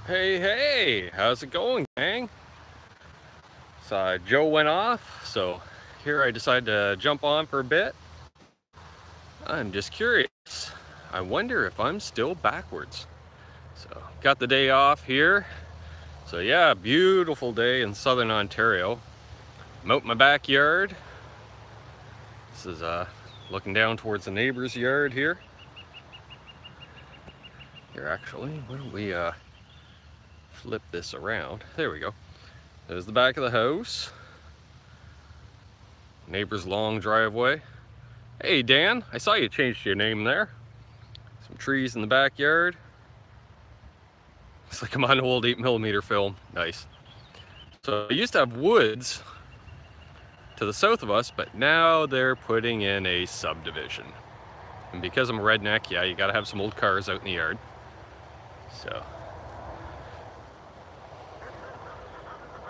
Hey, how's it going, gang? So Joe went off, so here I decided to jump on for a bit. I'm just curious. I wonder if I'm still backwards. So got the day off here. So yeah, beautiful day in southern Ontario. I'm out in my backyard. This is looking down towards the neighbor's yard here. Here actually, why don't we flip this around? There we go. There's the back of the house. Neighbor's long driveway. Hey Dan, I saw you changed your name there. Some trees in the backyard. Looks like I'm on old 8mm film. Nice. So I used to have woods to the south of us, but now they're putting in a subdivision. And because I'm a redneck, yeah, you gotta have some old cars out in the yard. So.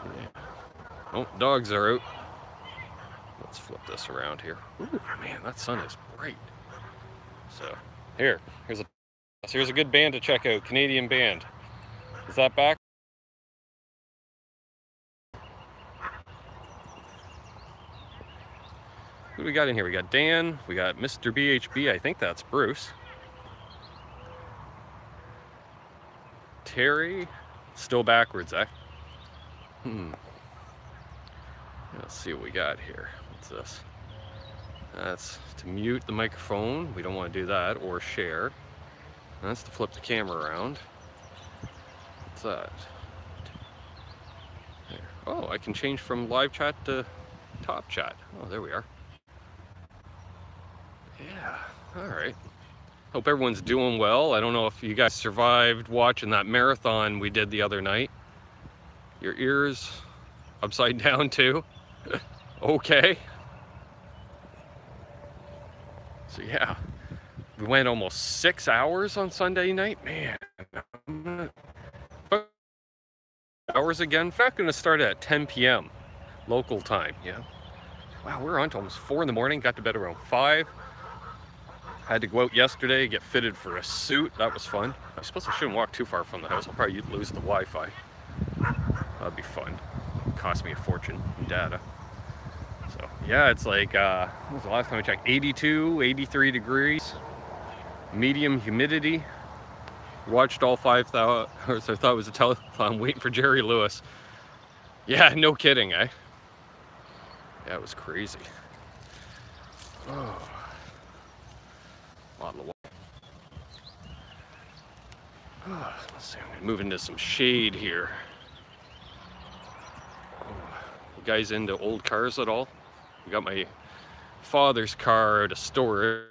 Yeah. Oh, dogs are out. Let's flip this around here. Ooh, man, that sun is bright. So, here's a good band to check out. Canadian band. Is that back? Who do we got in here? We got Dan. We got Mr. BHB. I think that's Bruce. Terry. Still backwards, eh? Let's see what we got here. What's this? That's to mute the microphone. We don't want to do that, or share. That's to flip the camera around. What's that? There. Oh, I can change from live chat to top chat. Oh, there we are. Yeah, all right. Hope everyone's doing well. I don't know if you guys survived watching that marathon we did the other night. Your ears upside down too. Okay. So yeah, we went almost 6 hours on Sunday night. Man, hours again. In fact, going to start at 10 p.m. local time. Yeah. Wow, we're on to almost 4 in the morning. Got to bed around 5. Had to go out yesterday, get fitted for a suit. That was fun. I suppose I shouldn't walk too far from the house. I'll probably lose the Wi-Fi. That'd be fun. It cost me a fortune in data. So yeah, it's like, what was the last time I checked? 82, 83 degrees. Medium humidity. Watched all 5,000, or so I thought it was a telethon waiting for Jerry Lewis. Yeah, no kidding, eh? Yeah, it was crazy. Oh. Bottle of water. Oh, let's see, I'm gonna move into some shade here. Oh, you guys into old cars at all? We got my father's car out of storage.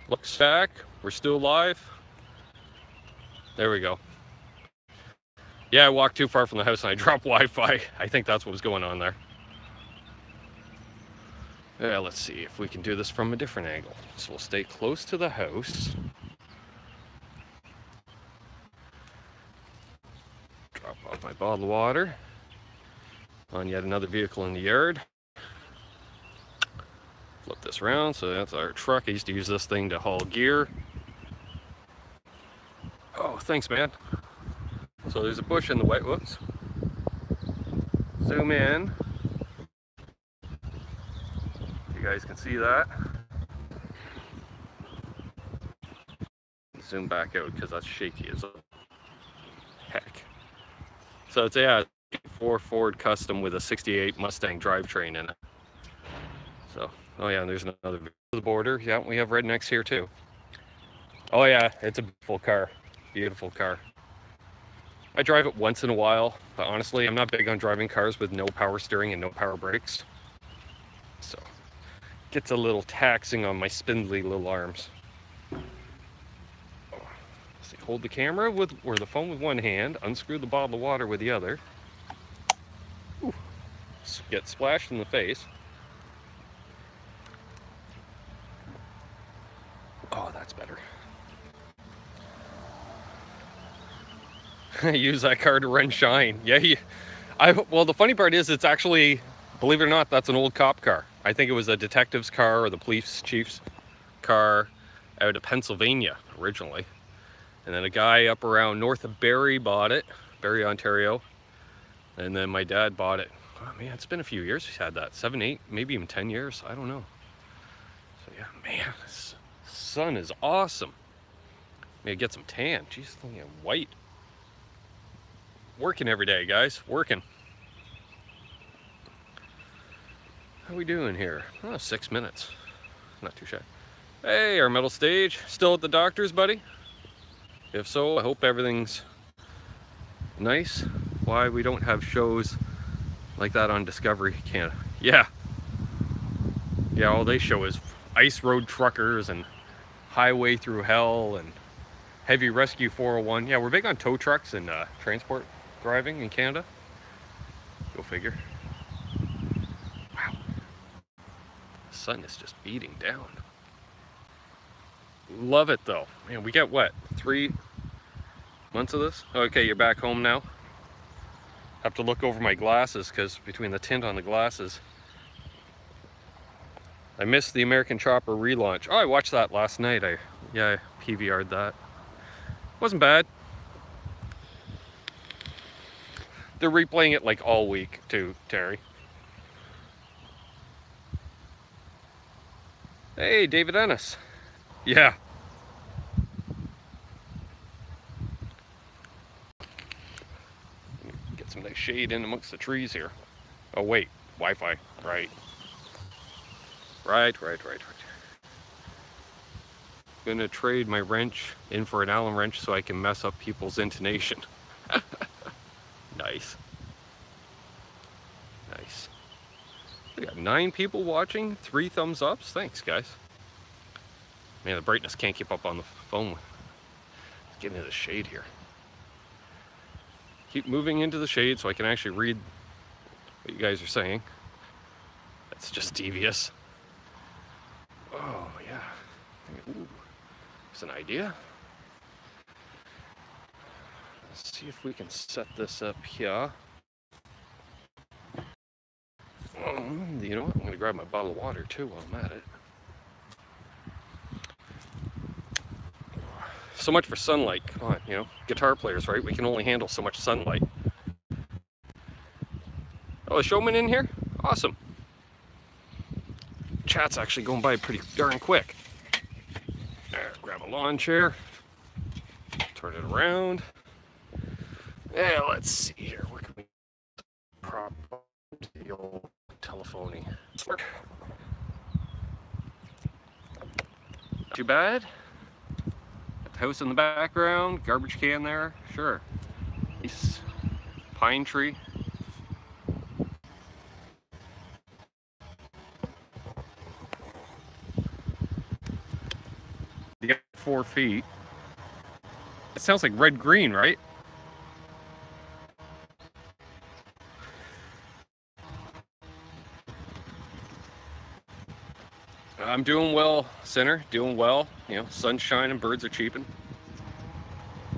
Looks back, we're still live. There we go. Yeah, I walked too far from the house and I dropped Wi-Fi. I think that's what was going on there. Yeah, let's see if we can do this from a different angle. So we'll stay close to the house. Drop off my bottle of water on yet another vehicle in the yard. Flip this around, so that's our truck. I used to use this thing to haul gear. Oh, thanks, man. So there's a bush in the way. Whoops. Zoom in. You guys can see that. Zoom back out because that's shaky as heck. So it's a 4 Ford Custom with a 68 Mustang drivetrain in it. So, oh yeah, and there's another view of the border. Yeah, we have rednecks here too. Oh yeah, it's a beautiful car. Beautiful car. I drive it once in a while, but honestly, I'm not big on driving cars with no power steering and no power brakes. So, gets a little taxing on my spindly little arms. So hold the camera with, or the phone with one hand, unscrew the bottle of water with the other. Ooh. Get splashed in the face. Oh, that's better. Use that car to run shine. Yeah, well, the funny part is it's actually, believe it or not, that's an old cop car. I think it was a detective's car or the police chief's car. out of Pennsylvania originally. And then a guy up around north of Barrie bought it, Barrie, Ontario. And then my dad bought it. Oh man, it's been a few years he's had that. 7, 8, maybe even 10 years. I don't know. So yeah, man, this sun is awesome. Maybe get some tan. Jeez, look at white. Working every day, guys. Working. How we doing here? Oh, 6 minutes. Not too shy. Hey, our metal stage. Still at the doctor's, buddy? If so, I hope everything's nice. Why we don't have shows like that on Discovery Canada. Yeah. Yeah, all they show is ice road truckers and highway through hell and heavy rescue 401. Yeah, we're big on tow trucks and transport driving in Canada. Go figure. Wow. The sun is just beating down. Love it though. Man, we got what? 3 months of this? Okay, you're back home now. Have to look over my glasses because between the tint on the glasses, I missed the American Chopper relaunch. Oh, I watched that last night. I PVR'd that. Wasn't bad. They're replaying it like all week too, Terry. Hey, David Ennis. Yeah. Get some nice shade in amongst the trees here. Oh wait, Wi-Fi. Right. Right. Gonna trade my wrench in for an Allen wrench so I can mess up people's intonation. Nice. Nice. We got 9 people watching, 3 thumbs ups. Thanks, guys. Man, the brightness can't keep up on the phone. Let's get into the shade here. Keep moving into the shade so I can actually read what you guys are saying. That's just devious. Oh, yeah. Ooh, there's an idea. Let's see if we can set this up here. You know what? I'm going to grab my bottle of water too while I'm at it. So much for sunlight. Come on, you know, guitar players, right? We can only handle so much sunlight. Oh, a showman in here? Awesome. Chat's actually going by pretty darn quick. There, grab a lawn chair. Turn it around. Yeah, let's see here. Where can we prop up the old telephony? Too bad. Got the house in the background, garbage can there. Sure. Nice pine tree. You got 4 feet. It sounds like red green, right? I'm doing well, Sinner. Doing well. You know, sun's shining, birds are cheeping.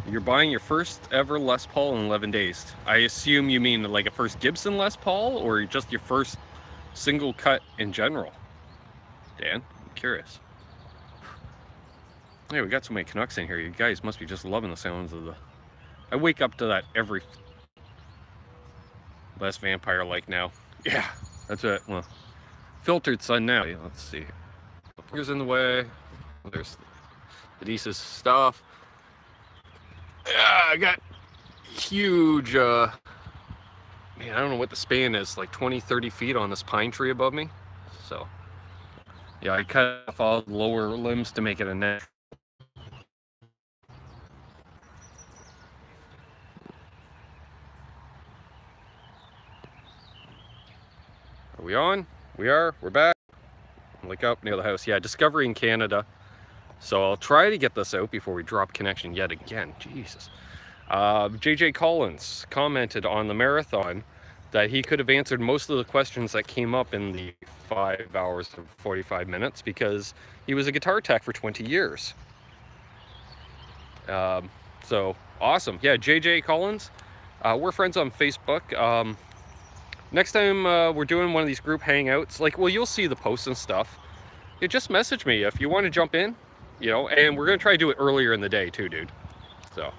You're buying your first ever Les Paul in 11 days. I assume you mean like a first Gibson Les Paul or just your first single cut in general? Dan, I'm curious. Hey, we got so many Canucks in here. You guys must be just loving the sounds of the... I wake up to that every... Less vampire-like now. Yeah, that's it. Well, filtered sun now. Yeah, let's see. Here's in the way. There's the decent stuff. Yeah, I got huge, man, I don't know what the span is, like 20, 30 feet on this pine tree above me. So, yeah, I cut off all the lower limbs to make it a net. Are we on? We are. We're back. Like up near the house. Yeah, Discovery in Canada. So I'll try to get this out before we drop connection yet again. Jesus. JJ Collins commented on the marathon that he could have answered most of the questions that came up in the 5 hours and 45 minutes because he was a guitar tech for 20 years. So awesome. Yeah, JJ Collins. We're friends on Facebook. Next time we're doing one of these group hangouts, like, well, you'll see the posts and stuff. You just message me if you want to jump in. you know, and we're gonna try to do it earlier in the day too, dude. So,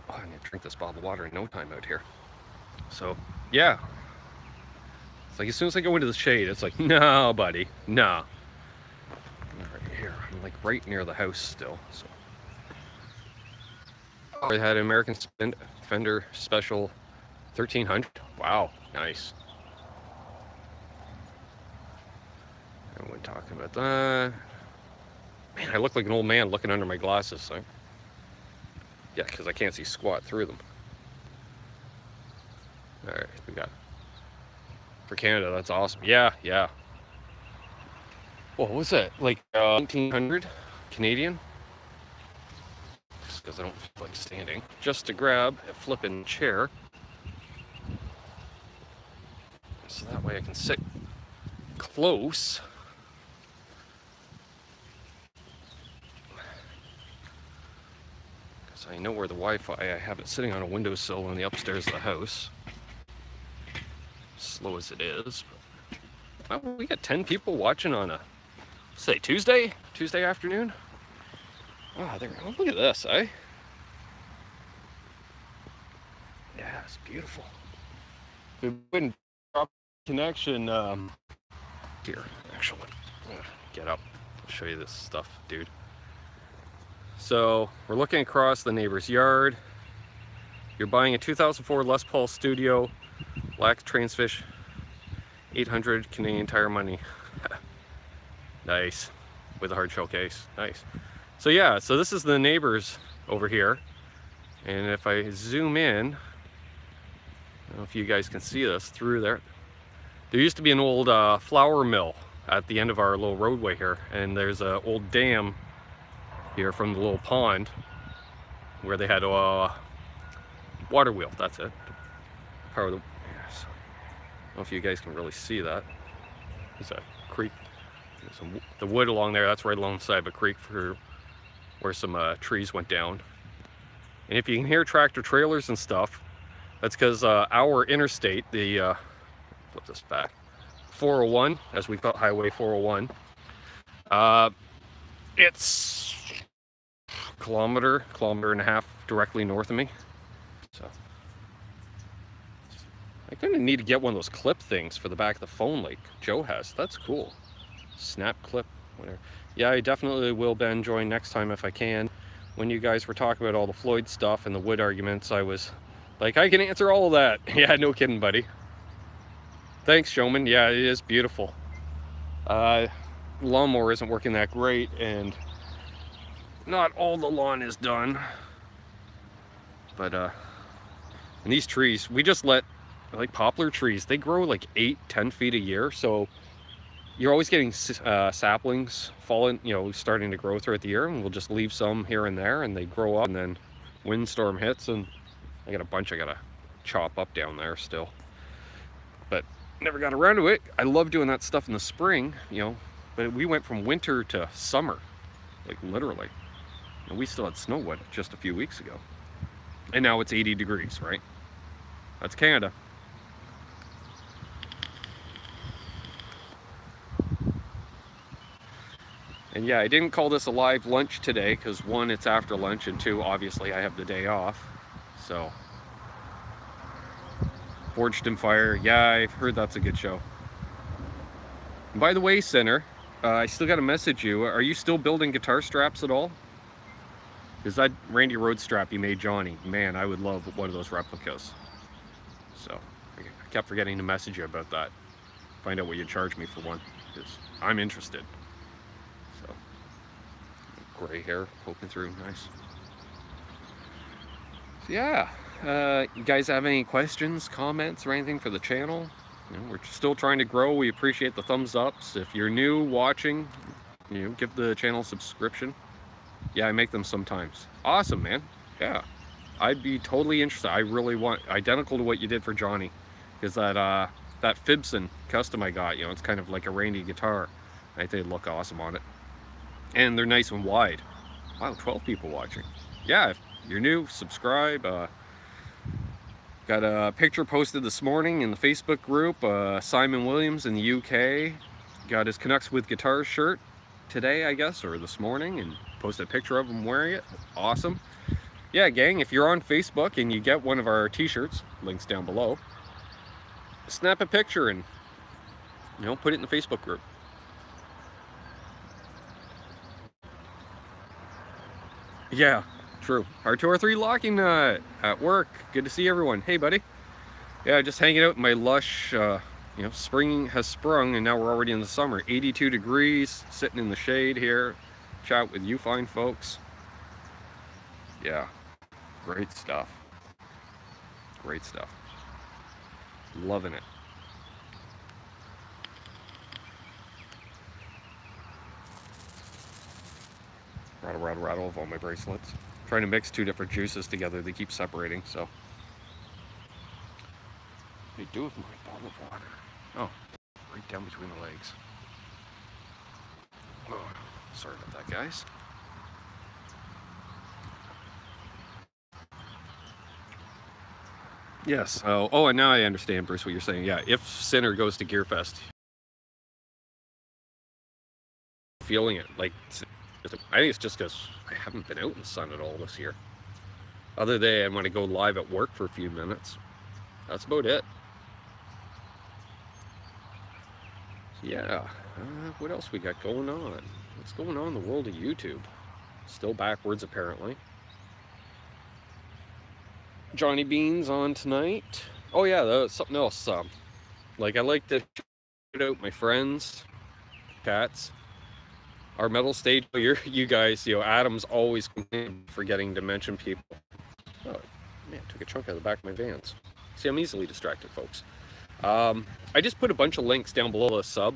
oh, I'm gonna drink this bottle of water in no time out here. So, yeah. It's like as soon as I go into the shade, it's like, no, buddy, no. Right here, I'm like right near the house still. So, I had an American Fender Special 1300. Wow, nice. And we're talking about that. Man, I look like an old man looking under my glasses. So. Yeah, because I can't see squat through them. All right, we got for Canada. That's awesome. Yeah, yeah. Well, what was that? Like 1900 Canadian? Just because I don't feel like standing. Just to grab a flipping chair, so that way I can sit close. Because I know where the Wi-Fi. I have it sitting on a windowsill in the upstairs of the house. Slow as it is. But, well, we got 10 people watching on a, say, Tuesday afternoon. Wow, there. Oh, look at this, eh? Yeah, it's beautiful. We wouldn't drop connection. Here, actually, get up. I'll show you this stuff, dude. So we're looking across the neighbor's yard. You're buying a 2004 Les Paul Studio, black Transfish, 800 Canadian Tire money. Nice, with a hard shell case. Nice. So yeah, so this is the neighbors over here, and if I zoom in, I don't know if you guys can see this through there. There used to be an old flour mill at the end of our little roadway here, and there's an old dam here from the little pond where they had a water wheel. That's it. Power the. Yes. I don't know if you guys can really see that. There's a creek. There's some the wood along there. That's right alongside of a creek for where some trees went down. And if you can hear tractor trailers and stuff, that's because our interstate, the flip this back, 401, as we call it, Highway 401. It's kilometer and a half directly north of me. So I'm gonna need to get one of those clip things for the back of the phone like Joe has. That's cool. Snap clip, whatever. Yeah, I definitely will, Ben, join next time if I can. When you guys were talking about all the Floyd stuff and the wood arguments, I was like, I can answer all of that. Yeah, no kidding, buddy. Thanks, Showman. Yeah, it is beautiful. Lawnmower isn't working that great, and not all the lawn is done. But and these trees, we just let, like poplar trees, they grow like 8-10 feet a year, so you're always getting saplings falling, you know, starting to grow throughout the year, and we'll just leave some here and there, and they grow up, and then windstorm hits, and I got a bunch I gotta chop up down there still. But never got around to it. I love doing that stuff in the spring, you know, but we went from winter to summer, like literally. And we still had snow just a few weeks ago. And now it's 80 degrees, right? That's Canada. And yeah, I didn't call this a live lunch today because one, it's after lunch, and two, obviously I have the day off. So, Forged in Fire, yeah, I've heard that's a good show. And by the way, Center, I still got to message you. Are you still building guitar straps at all? Because that Randy Rhoads strap you made Johnny, man, I would love one of those replicas. So, I kept forgetting to message you about that. Find out what you charge me for one, because I'm interested. So, gray hair poking through, nice. So yeah, you guys have any questions, comments, or anything for the channel? You know, we're still trying to grow. We appreciate the thumbs ups. If you're new watching, you know, give the channel a subscription. Yeah, I make them sometimes. Awesome, man. Yeah, I'd be totally interested. I really want identical to what you did for Johnny, because that Fibson custom I got, you know, it's kind of like a Randy guitar. I think they look awesome on it, and they're nice and wide. Wow, 12 people watching. Yeah, if you're new, subscribe. Got a picture posted this morning in the Facebook group. Simon Williams in the UK got his Canucks with Guitars shirt today, I guess, or this morning, and posted a picture of him wearing it. Awesome. Yeah, gang, if you're on Facebook and you get one of our t-shirts, links down below, snap a picture and, you know, put it in the Facebook group. Yeah, true. R2R3 locking nut at work. Good to see everyone. Hey, buddy. Yeah, just hanging out in my lush, you know, spring has sprung and now we're already in the summer. 82 degrees, sitting in the shade here, chat with you fine folks. Yeah, great stuff. Great stuff. Loving it. Rattle, rattle, rattle of all my bracelets. Trying to mix two different juices together. They keep separating, so. What do you do with my bottle of water? Oh, right down between the legs. Oh, sorry about that, guys. Yes. Oh, and now I understand, Bruce, what you're saying. Yeah, if Sinner goes to Gearfest, feeling it. Like, I think it's just because I haven't been out in the sun at all this year. Other than when I go live at work for a few minutes. That's about it. Yeah. What else we got going on? What's going on in the world of YouTube? Still backwards, apparently. Johnny Bean's on tonight. Oh yeah, that was something else. Like I like to shout out my friends, chats. Our metal stage, you guys, you know, Adam's always forgetting to mention people. Oh man, took a chunk out of the back of my Vans. See, I'm easily distracted, folks. I just put a bunch of links down below the sub.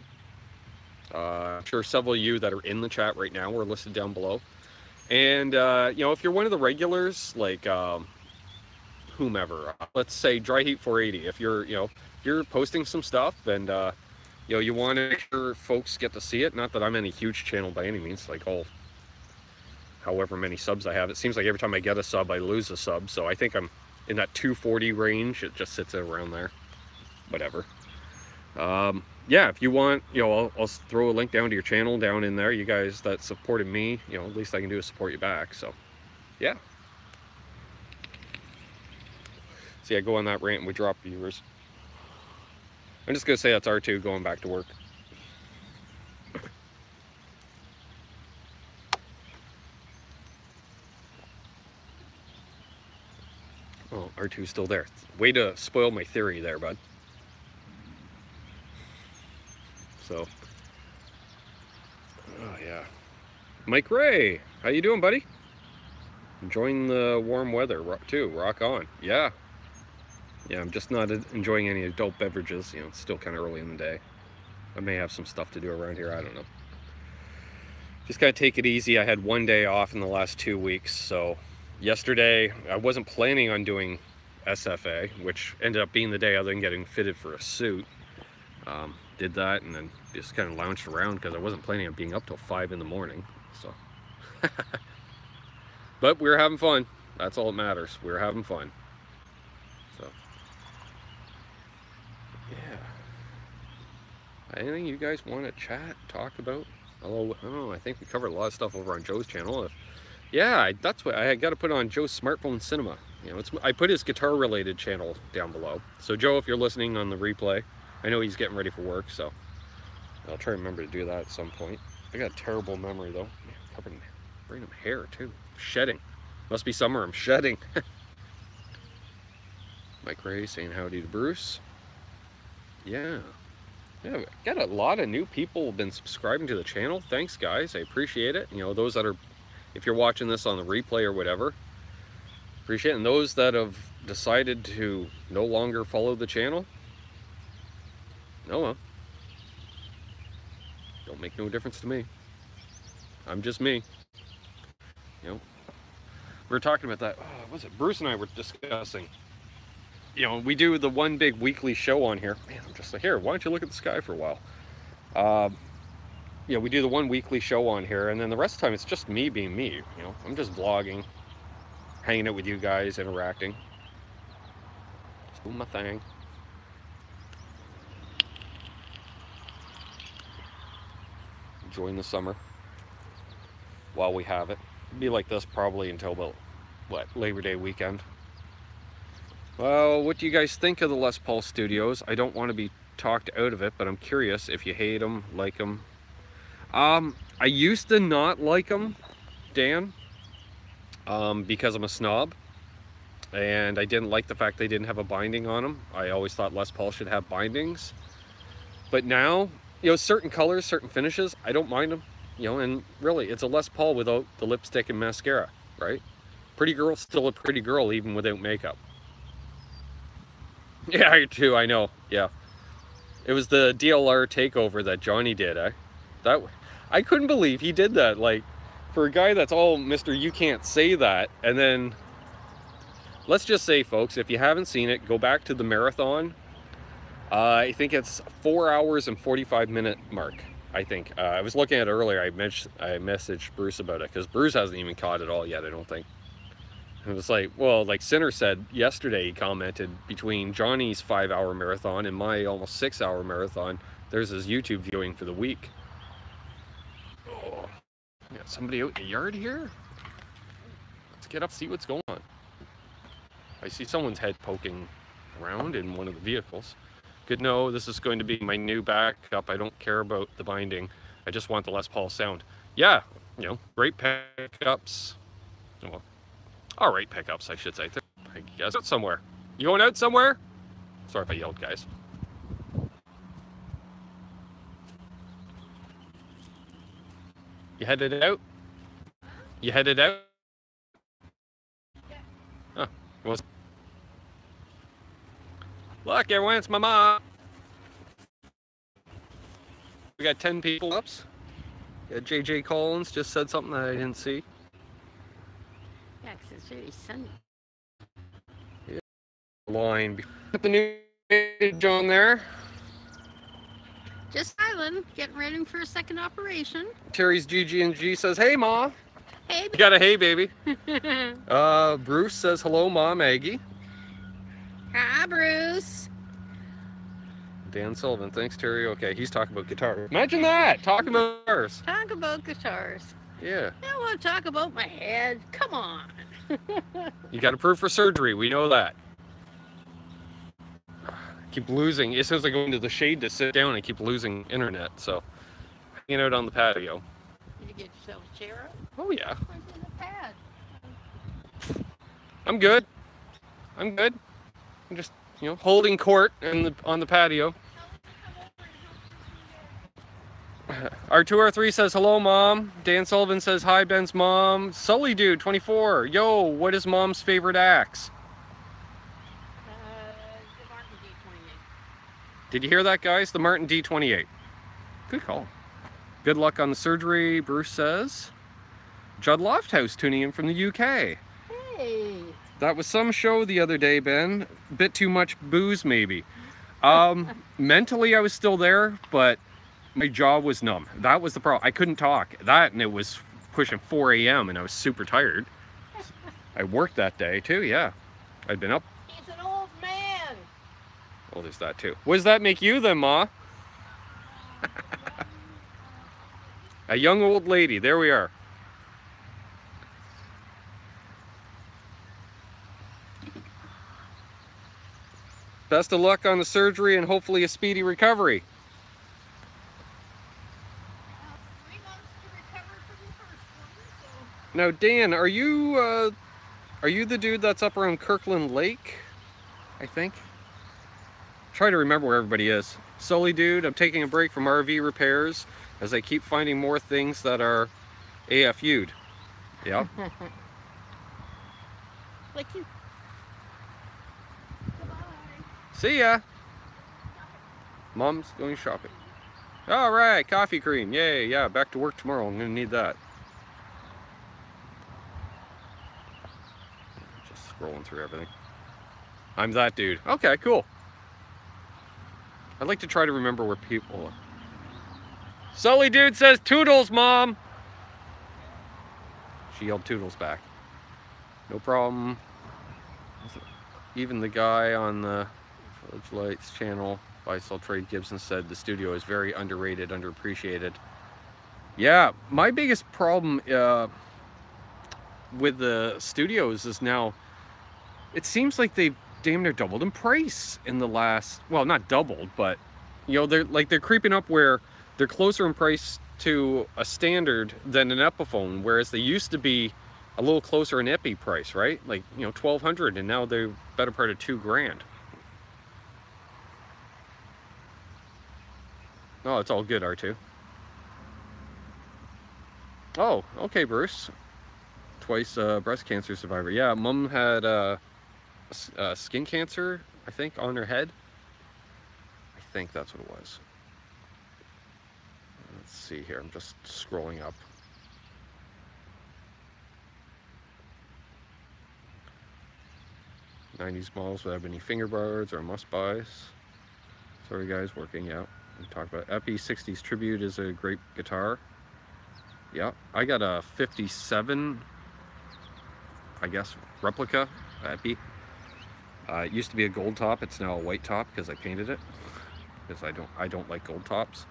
I'm sure several of you that are in the chat right now were listed down below. And you know, if you're one of the regulars, like whomever, let's say Dry Heat 480, if you're, you know, if you're posting some stuff and you know, you want to make sure folks get to see it. Not that I'm any huge channel by any means, like all however many subs I have. It seems like every time I get a sub, I lose a sub. So I think I'm in that 240 range. It just sits around there. Whatever. Yeah, if you want, you know, I'll throw a link down to your channel down in there. You guys that supported me, you know, at least I can do is support you back. So, yeah. See, I go on that rant and we drop viewers. I'm just going to say that's R2 going back to work. Oh, R2's still there. Way to spoil my theory there, bud. So, oh yeah. Mike Ray, how you doing, buddy? Enjoying the warm weather too. Rock on. Yeah. Yeah, I'm just not enjoying any adult beverages. You know, it's still kind of early in the day. I may have some stuff to do around here. I don't know. Just gotta take it easy. I had one day off in the last 2 weeks. So yesterday, I wasn't planning on doing SFA, which ended up being the day other than getting fitted for a suit. Did that and then just kind of lounged around because I wasn't planning on being up till 5 in the morning. So, but we were having fun. That's all that matters. We were having fun. So, yeah. Anything you guys want to chat, talk about? Although, I don't know, I think we covered a lot of stuff over on Joe's channel. Yeah, that's what I got to put on Joe's Smartphone Cinema. You know, I put his guitar-related channel down below. So, Joe, if you're listening on the replay, I know he's getting ready for work, so I'll try to remember to do that at some point. I got a terrible memory, though. Man, covered in random hair, too. Shedding. Must be summer, I'm shedding. Mike Ray saying howdy to Bruce. Yeah. Yeah, got a lot of new people have been subscribing to the channel. Thanks, guys. I appreciate it. You know, those that are, if you're watching this on the replay or whatever, appreciate it. And those that have decided to no longer follow the channel, oh well. Don't make no difference to me. I'm just me. You know, we were talking about that. Oh, was it Bruce and I were discussing? You know, we do the one big weekly show on here. Man, I'm just like, here, why don't you look at the sky for a while? You know, we do the one weekly show on here, and then the rest of the time it's just me being me. You know, I'm just vlogging, hanging out with you guys, interacting, just doing my thing. enjoying the summer while we have it. It'll be like this probably until about, what, Labor Day weekend. Well, what do you guys think of the Les Paul Studios? I don't want to be talked out of it, but I'm curious if you hate them, like them. I used to not like them, Dan, because I'm a snob, and I didn't like the fact they didn't have a binding on them. I always thought Les Paul should have bindings, but now, you know, certain colors, certain finishes, I don't mind them, you know, and really, it's a Les Paul without the lipstick and mascara, right? Pretty girl's still a pretty girl even without makeup. Yeah, you too, I know, yeah. It was the DLR takeover that Johnny did, eh? I couldn't believe he did that, like, for a guy that's all Mr. You can't say that, and then, let's just say, folks, if you haven't seen it, go back to the marathon. I think it's 4 hours and 45-minute mark, I think. I was looking at it earlier, I messaged Bruce about it, because Bruce hasn't even caught it all yet, I don't think. It was like, well, like Sinner said yesterday, he commented, between Johnny's 5-hour marathon and my almost 6-hour marathon, there's his YouTube viewing for the week. Oh, got somebody out in the yard here? Let's get up, see what's going on. I see someone's head poking around in one of the vehicles. Good, no, this is going to be my new backup. I don't care about the binding. I just want the Les Paul sound. Yeah, you know, great pickups. Well, all right pickups, I should say. I guess out somewhere. You going out somewhere? Sorry if I yelled, guys. You headed out? You headed out? Oh, was. Look, everyone's my mom. We got 10 people ups. Yeah, JJ Collins just said something that I didn't see. Yeah, because it's really sunny. Yeah. Line. Put the new page on there. Just silent, getting ready for a second operation. Terry's GG&G says, hey, Ma. Hey, you got a hey, baby. Bruce says, hello, Ma, Maggie. Hi, Bruce. Dan Sullivan, thanks, Terry. Okay, he's talking about guitar. Imagine that, talking about guitars. Talk about guitars. Yeah. I don't want to talk about my head. Come on. You got approved for surgery. We know that. I keep losing. As soon as I go into the shade to sit down, I keep losing internet. So, hanging out on the patio. Did you get yourself a chair up? Oh, yeah. Where's the pad? I'm good. I'm good. I'm just, you know, holding court on the patio. R2R3 says, hello, Mom. Dan Sullivan says, hi, Ben's mom. Sully Dude, 24. Yo, what is Mom's favorite axe? The Martin D28. Did you hear that, guys? The Martin D28. Good call. Good luck on the surgery, Bruce says. Judd Lofthouse tuning in from the UK. Hey. That was some show the other day, Ben. A bit too much booze, maybe. Mentally, I was still there, but my jaw was numb. That was the problem. I couldn't talk. That, and it was pushing 4 a.m. and I was super tired. I worked that day too, yeah. I'd been up. He's an old man. Well, there's that too. What does that make you then, Ma? A young old lady. There we are. Best of luck on the surgery and hopefully a speedy recovery. 3 months to recover from the first one, so. Now, Dan, are you the dude that's up around Kirkland Lake? I think. Try to remember where everybody is. Sully Dude, I'm taking a break from RV repairs as I keep finding more things that are AFU'd. Yeah. Like you. See ya. Mom's going shopping. All right, coffee cream. Yay, yeah, back to work tomorrow. I'm gonna need that. Just scrolling through everything. I'm that dude. Okay, cool. I'd like to try to remember where people are. Sully Dude says, Toodles, Mom. She yelled Toodles back. No problem. Even the guy on the Village Lights channel, Buy Sell Trade Gibson, said the studio is very underrated, underappreciated. Yeah, my biggest problem with the studios is now, it seems like they've damn near doubled in price in the last, well, not doubled, but you know, they're creeping up where they're closer in price to a standard than an Epiphone, whereas they used to be a little closer in Epi price, right? Like, you know, 1,200, and now they're better part of $2,000. Oh, it's all good, R2. Oh, okay, Bruce. Twice breast cancer survivor. Yeah, Mom had skin cancer, I think, on her head. I think that's what it was. Let's see here. I'm just scrolling up. '90s models without any fingerboards or must-buys. Sorry, guys, working out. We talked about Epi 60s Tribute is a great guitar. Yeah, I got a 57, I guess, replica Epi. It used to be a gold top. It's now a white top because I painted it. Because I don't like gold tops.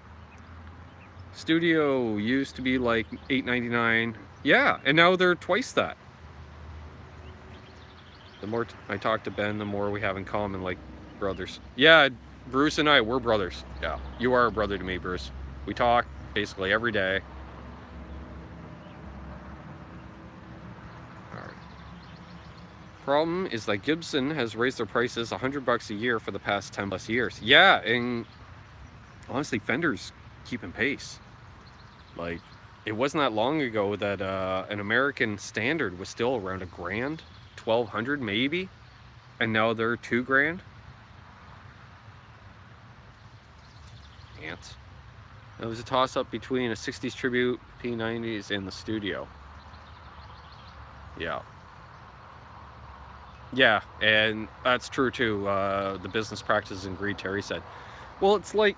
Studio used to be like $8.99. Yeah, and now they're twice that. The more I talk to Ben, the more we have in common, like brothers. Yeah, Bruce and I, we're brothers. Yeah, you are a brother to me, Bruce. We talk basically every day. All right. Problem is that Gibson has raised their prices $100 a year for the past 10 plus years. Yeah, and honestly, Fender's keeping pace. Like, it wasn't that long ago that an American standard was still around $1,000, $1,200 maybe, and now they're $2,000. Ants. It was a toss-up between a 60s Tribute, P90s, and the Studio. Yeah. Yeah, and that's true too. The business practices and greed, Terry said. Well, it's like...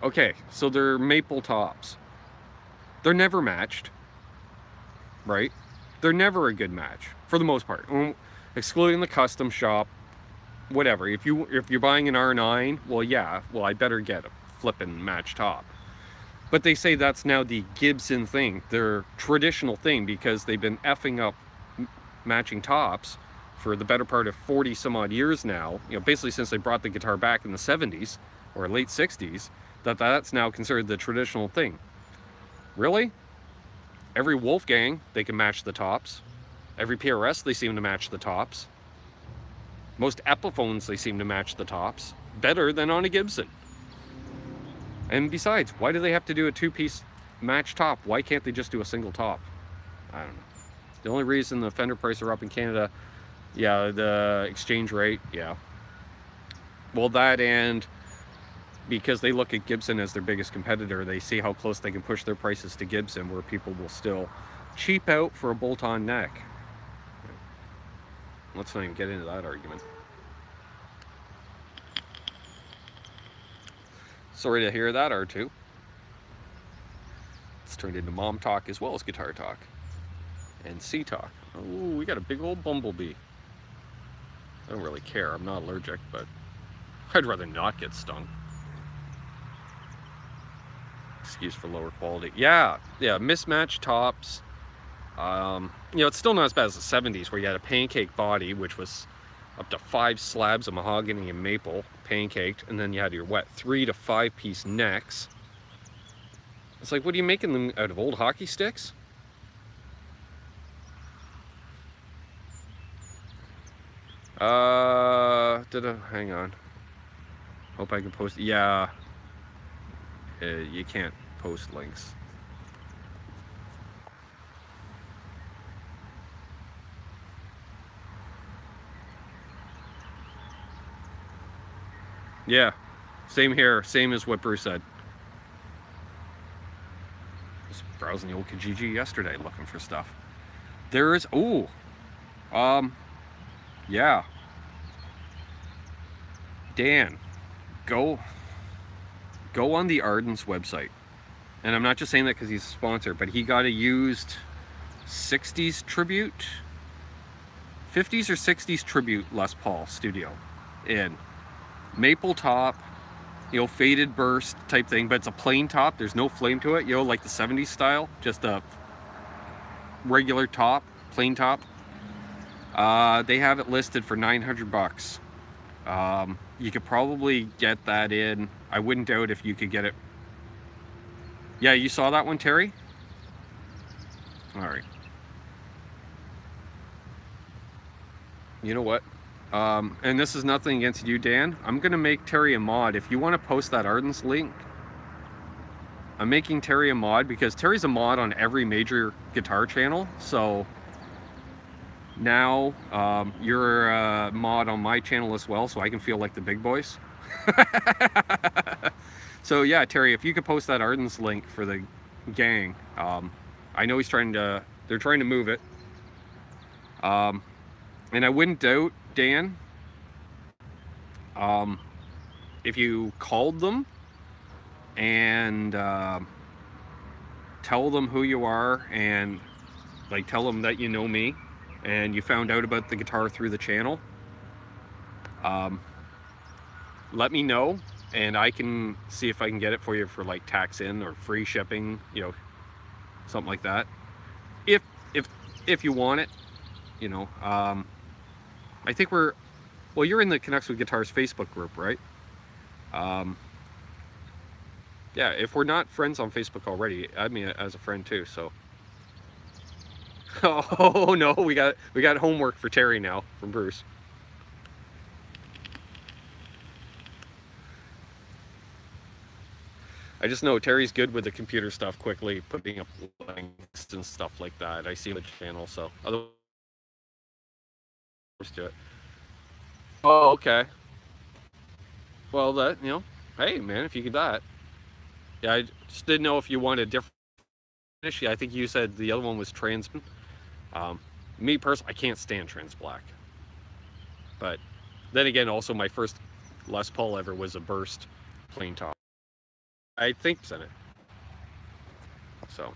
okay, so they're maple tops. They're never matched, right? They're never a good match, for the most part. Excluding the custom shop, whatever. If you're buying an R9, well, yeah, well, I better get a flippin' match top. But they say that's now the Gibson thing, their traditional thing, because they've been effing up matching tops for the better part of 40 some odd years now. You know, basically since they brought the guitar back in the 70s or late 60s, that's now considered the traditional thing. Really? Every Wolfgang, they can match the tops. Every PRS, they seem to match the tops. Most Epiphones, they seem to match the tops better than on a Gibson. And besides, why do they have to do a two-piece match top? Why can't they just do a single top? I don't know. The only reason the Fender prices are up in Canada, yeah, the exchange rate, yeah. Well, that, and because they look at Gibson as their biggest competitor, they see how close they can push their prices to Gibson, where people will still cheap out for a bolt-on neck. Let's not even get into that argument. Sorry to hear that, R2. It's turned into mom talk as well as guitar talk. And sea talk. Oh, we got a big old bumblebee. I don't really care. I'm not allergic, but I'd rather not get stung. Excuse for lower quality. Yeah, mismatched tops. You know, it's still not as bad as the 70s, where you had a pancake body, which was up to 5 slabs of mahogany and maple, pancaked, and then you had your, what, 3 to 5 piece necks. It's like, what are you making them out of, old hockey sticks? Hang on. Hope I can post, yeah. You can't post links. Yeah, same here, same as what Bruce said. Just browsing the old Kijiji yesterday looking for stuff. There is, ooh, yeah. Dan, go on the Arden's website. And I'm not just saying that because he's a sponsor, but he got a used 60s Tribute, 50s or 60s Tribute Les Paul Studio in maple top, you know, faded burst type thing, but it's a plain top. There's no flame to it, you know, like the 70s style, just a regular top, plain top. They have it listed for 900 bucks. You could probably get that in. I wouldn't doubt if you could get it. Yeah, you saw that one, Terry? All right. You know what? And this is nothing against you, Dan. I'm gonna make Terry a mod. If you want to post that Ardens link, I'm making Terry a mod because Terry's a mod on every major guitar channel. So now you're a mod on my channel as well, so I can feel like the big boys. So yeah, Terry, if you could post that Ardens link for the gang. I know he's trying to, they're trying to move it. And I wouldn't doubt, Dan, if you called them and tell them who you are and like tell them that you know me and you found out about the guitar through the channel, let me know and I can see if I can get it for you for like tax in or free shipping, you know, something like that. If you want it, you know. I think we're, well, you're in the Connects with Guitars Facebook group, right? Yeah, if we're not friends on Facebook already, add me as a friend too, so. Oh no, we got homework for Terry now from Bruce. I just know Terry's good with the computer stuff, quickly putting up links and stuff like that. I see the channel, so otherwise do it. Oh, okay. Well, that, you know, hey man, if you could that. Yeah, I just didn't know if you wanted a different finish. I think you said the other one was trans. Me personally, I can't stand trans black. But then again, also my first Les Paul ever was a burst plain top. I think it's in it. So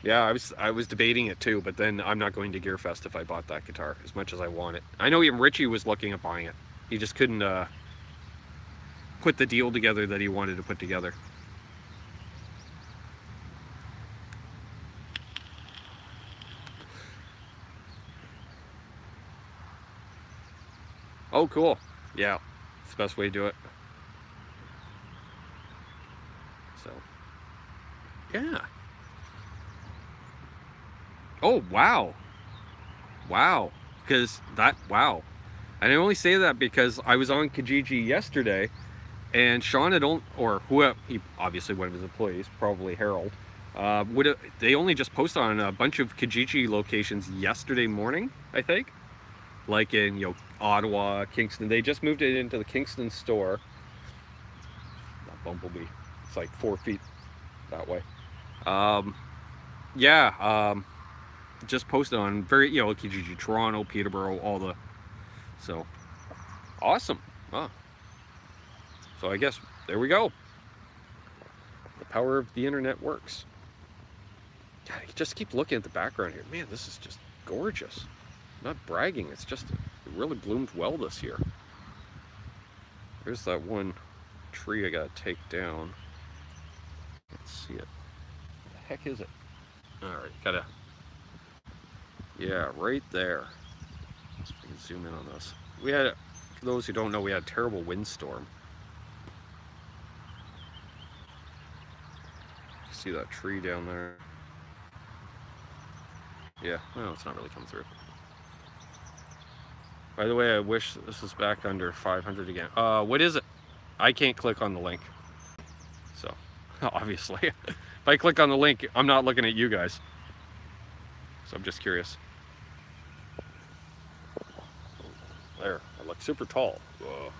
yeah, I was debating it too, but then I'm not going to Gearfest if I bought that guitar as much as I want it. I know even Richie was looking at buying it. He just couldn't put the deal together that he wanted to put together. Oh, cool. Yeah, it's the best way to do it. So, yeah. Oh, wow. Wow. Because that, wow. And I only say that because I was on Kijiji yesterday and Sean had only, or whoever, he, obviously one of his employees, probably Harold, they only just posted on a bunch of Kijiji locations yesterday morning, I think. Like in, you know, Ottawa, Kingston. They just moved it into the Kingston store. Not Bumblebee. It's like 4 feet that way. Yeah, just posted on very, you know, Kijiji, Toronto, Peterborough, all the, so awesome. Oh. So I guess there we go. The power of the internet works. God, I just keep looking at the background here. Man, this is just gorgeous. I'm not bragging, it's just, it really bloomed well this year. There's that one tree I gotta take down. Let's see it. What the heck is it? Alright, gotta, yeah, right there. Let's zoom in on this. We had, for those who don't know, we had a terrible windstorm. See that tree down there? Yeah, well, it's not really coming through. By the way, I wish this was back under 500 again. What is it? I can't click on the link. So, obviously. If I click on the link, I'm not looking at you guys. So I'm just curious. There, I look super tall. Whoa.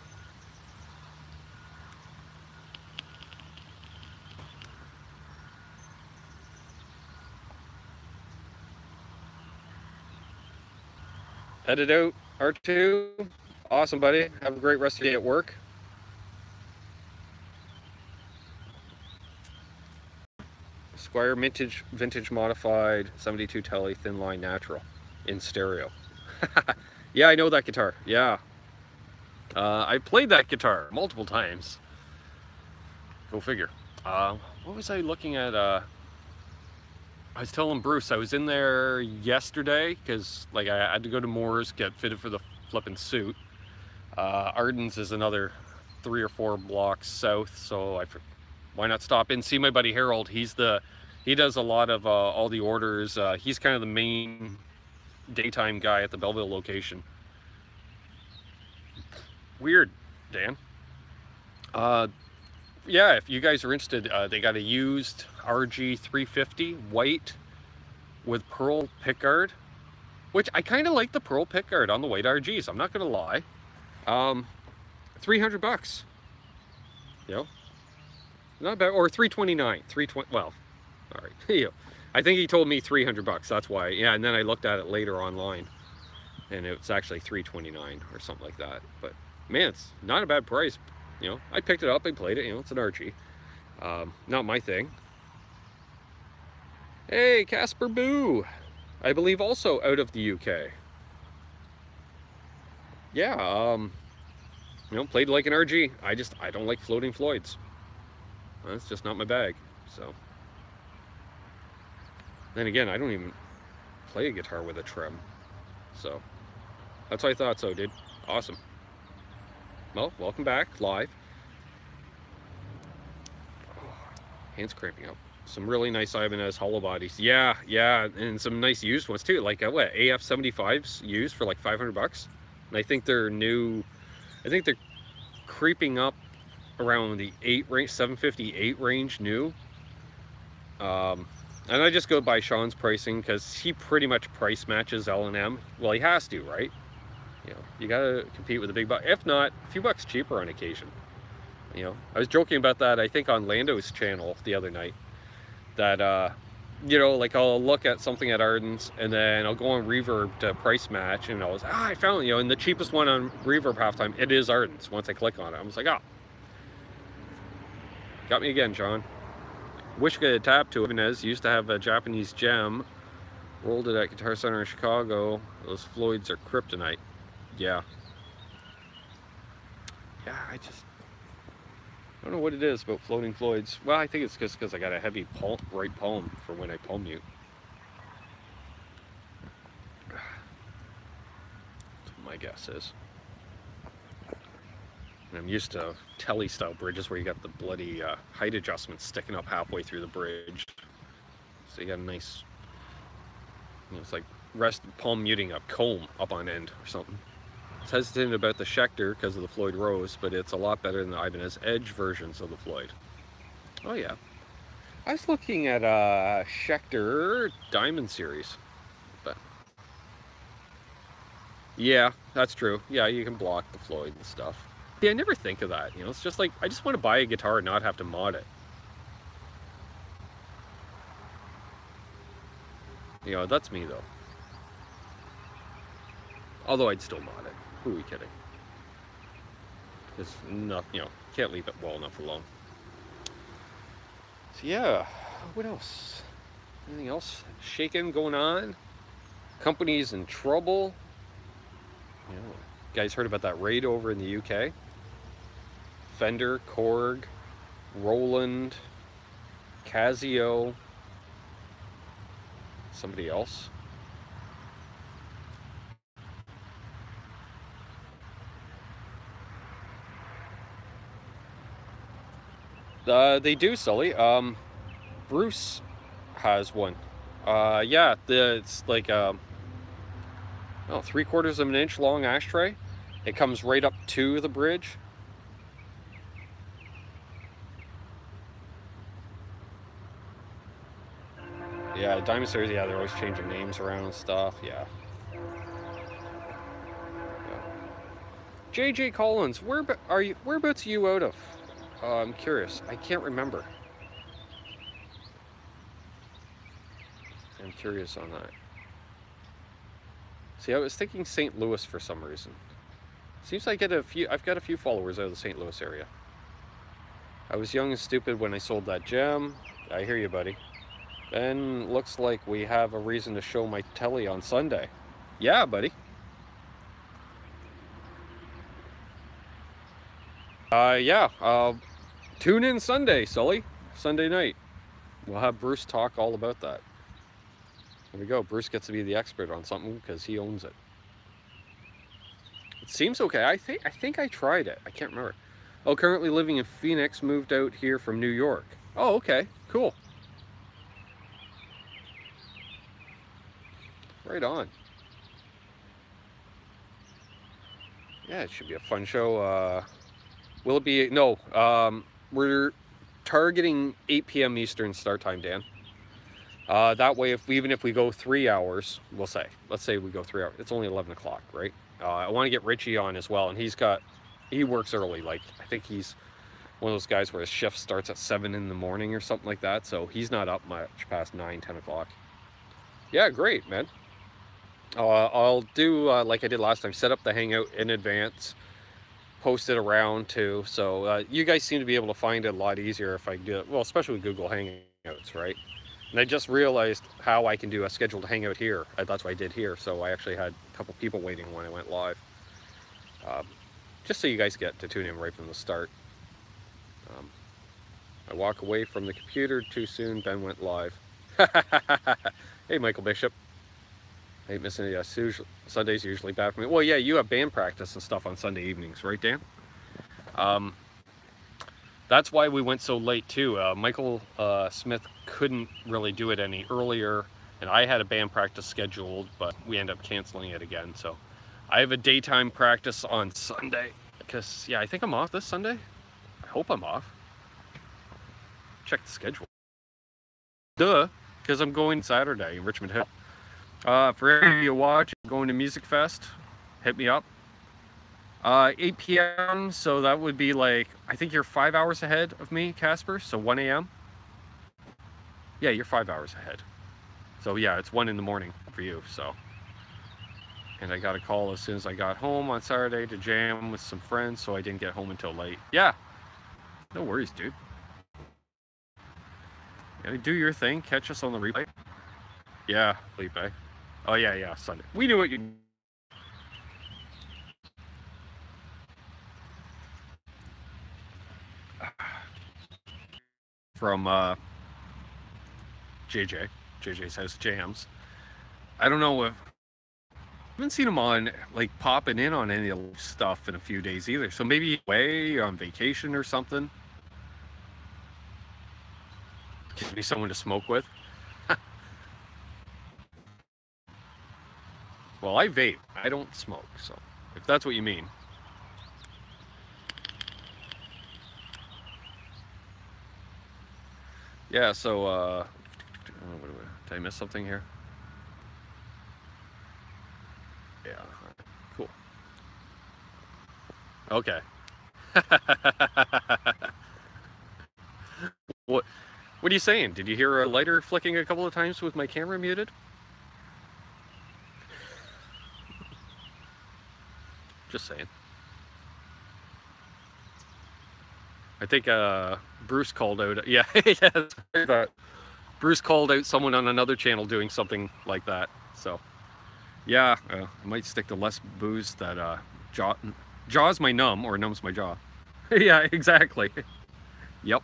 Headed out, R2. Awesome, buddy. Have a great rest of your day at work. Squire vintage modified 72 Telly thin line natural in stereo. Yeah, I know that guitar. Yeah. I played that guitar multiple times. Go figure. What was I looking at? I was telling Bruce I was in there yesterday because like I had to go to Moore's, get fitted for the flipping suit. Arden's is another 3 or 4 blocks south, so why not stop in, see my buddy Harold. He does a lot of all the orders. He's kind of the main daytime guy at the Belleville location. Weird, Dan. Yeah, if you guys are interested, they got a used RG 350 white with pearl pickguard, which I kind of like the pearl pickguard on the white RGs. I'm not gonna lie. $300, you know, not bad. Or 329, 320. Well, all right. You know, I think he told me $300. That's why. Yeah, and then I looked at it later online, and it's actually 329 or something like that. But man, it's not a bad price. You know, I picked it up, I played it. You know, it's an RG. Not my thing. Hey, Casper Boo, I believe also out of the UK. Yeah, you know, played like an RG. I don't like floating Floyds. That's just not my bag. So then again, I don't even play a guitar with a trem. So that's what I thought. So, dude, awesome. Well, welcome back live. Hands cramping up. Some really nice Ibanez hollow bodies. Yeah, and some nice used ones too. Like what, AF 75s used for like $500. And I think they're new. I think they're creeping up around the 8 range, 758 range new. And I just go by Sean's pricing because he pretty much price matches L&M. Well, he has to, right? You know, you gotta compete with the big buck. If not, a few bucks cheaper on occasion. You know, I was joking about that, I think, on Lando's channel the other night. That, you know, like I'll look at something at Arden's and then I'll go on Reverb to price match and I was, I found, you know, and the cheapest one on Reverb halftime, it is Arden's. Once I click on it, I was like, got me again, John. Wish I could have tapped to Ibanez. Used to have a Japanese gem. Rolled it at Guitar Center in Chicago. Those Floyds are kryptonite. Yeah. Yeah, I don't know what it is about floating Floyds. Well, I think it's just because I got a heavy right palm for when I palm mute. That's what my guess is. And I'm used to telly style bridges where you got the bloody height adjustment sticking up halfway through the bridge. So you got a nice, you know, it's like palm muting a comb up on end or something. I was hesitant about the Schecter because of the Floyd Rose, but it's a lot better than the Ibanez Edge versions of the Floyd. Oh yeah. I was looking at a Schecter Diamond Series. But yeah, that's true. Yeah, you can block the Floyd and stuff. Yeah, I never think of that, you know, it's just like, I just want to buy a guitar and not have to mod it. You know, that's me though. Although I'd still mod it. Who are we kidding? It's not, you know, can't leave it well enough alone. So yeah, what else? Anything else shaking going on? Companies in trouble. You know, guys heard about that raid over in the UK? Fender, Korg, Roland, Casio, somebody else. They do, Sully. Bruce has one. Yeah, it's like oh, 3/4 of an inch long ashtray. It comes right up to the bridge. Yeah, Diamond Series, yeah, they're always changing names around and stuff, yeah. JJ Collins, whereabouts are you out of? I'm curious. I can't remember. I'm curious on that. See, I was thinking St. Louis for some reason. Seems like I've got a few followers out of the St. Louis area. I was young and stupid when I sold that gem. I hear you, buddy. Then looks like we have a reason to show my telly on Sunday. Yeah, buddy. Yeah, tune in Sunday, Sully. Sunday night. We'll have Bruce talk all about that. There we go. Bruce gets to be the expert on something because he owns it. It seems okay. I think I tried it. I can't remember. Oh, currently living in Phoenix, moved out here from New York. Oh, okay. Cool. Right on. Yeah, it should be a fun show. Will it be? No. We're targeting 8 p.m. Eastern start time, Dan. That way, even if we go 3 hours, let's say we go 3 hours. It's only 11 o'clock, right? I want to get Richie on as well, and he works early. Like, I think he's one of those guys where his shift starts at 7 in the morning or something like that. So he's not up much past 9, 10 o'clock. Yeah, great, man. I'll do like I did last time, set up the Hangout in advance, post it around too. So you guys seem to be able to find it a lot easier if I do it. Well, especially with Google Hangouts, right? And I just realized how I can do a scheduled hangout here. That's what I did here. So I actually had a couple people waiting when I went live. Just so you guys get to tune in right from the start. I walk away from the computer too soon. Ben went live. Hey, Michael Bishop. I hate missing it. Sundays are usually bad for me. Well, yeah, you have band practice and stuff on Sunday evenings, right, Dan? That's why we went so late too. Michael Smith couldn't really do it any earlier, and I had a band practice scheduled, but we ended up canceling it again. So I have a daytime practice on Sunday because, yeah, I think I'm off this Sunday. I hope I'm off. Check the schedule. Duh, because I'm going Saturday in Richmond Hill. For any of you watch, going to Music Fest, hit me up. 8 p.m. So that would be like, I think you're 5 hours ahead of me, Casper. So 1 a.m. Yeah, you're 5 hours ahead. So yeah, it's 1 in the morning for you. So, and I got a call as soon as I got home on Saturday to jam with some friends, so I didn't get home until late. Yeah, no worries, dude. Yeah, do your thing. Catch us on the replay. Yeah, Felipe. Oh yeah, Sunday. We knew what you. From JJ's House Jams. I don't know if I haven't seen him on like popping in on any of the stuff in a few days either. So maybe away on vacation or something. Gives me someone to smoke with. Well, I vape. I don't smoke. So if that's what you mean. Yeah, so did I miss something here? Yeah, cool. Okay. What are you saying? Did you hear a lighter flicking a couple of times with my camera muted? Just saying. I think Bruce called out. Yeah, yeah. Bruce called out someone on another channel doing something like that. So, yeah, I might stick to less booze that jaws my numb or numbs my jaw. Yeah, exactly. Yep.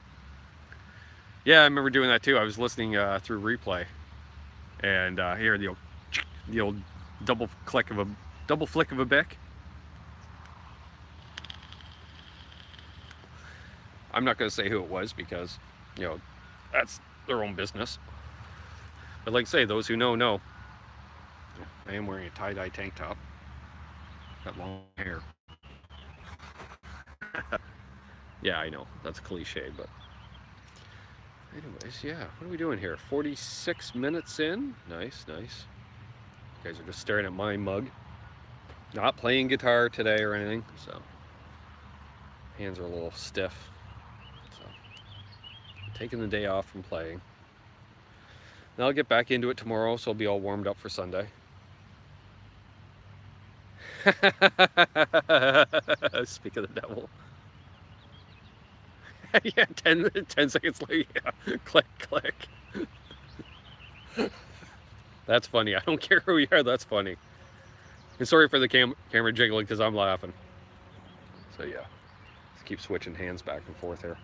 Yeah, I remember doing that too. I was listening through replay, and hear the old double flick of a bic. I'm not going to say who it was because, you know, that's their own business. But like I say, those who know, know. I am wearing a tie-dye tank top. Got long hair. Yeah, I know. That's a cliche, but... Anyways, yeah. What are we doing here? 46 minutes in? Nice, nice. You guys are just staring at my mug. Not playing guitar today or anything, so... Hands are a little stiff. So... Taking the day off from playing. Then I'll get back into it tomorrow, so I'll be all warmed up for Sunday. Speak of the devil. Yeah, 10 seconds later, yeah. Click, click. That's funny. I don't care who you are, that's funny. And sorry for the camera jiggling because I'm laughing. So yeah, let's keep switching hands back and forth here.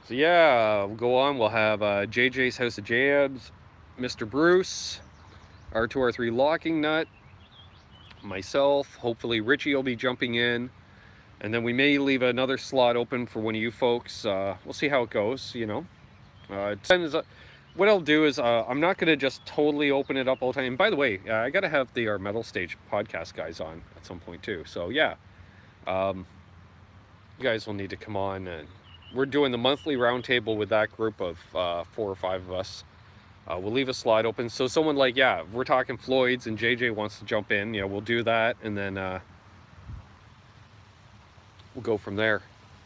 So yeah, we'll go on. We'll have JJ's House of Jabs, Mr. Bruce, R2R3 Locking Nut, myself, hopefully Richie will be jumping in, and then we may leave another slot open for one of you folks. We'll see how it goes, you know. What I'll do is I'm not going to just totally open it up all the time. And by the way, I got to have our Metal Stage podcast guys on at some point too. So yeah, you guys will need to come on. And we're doing the monthly roundtable with that group of 4 or 5 of us. We'll leave a slot open. So someone like, yeah, we're talking Floyd's and JJ wants to jump in, you know, we'll do that. And then we'll go from there,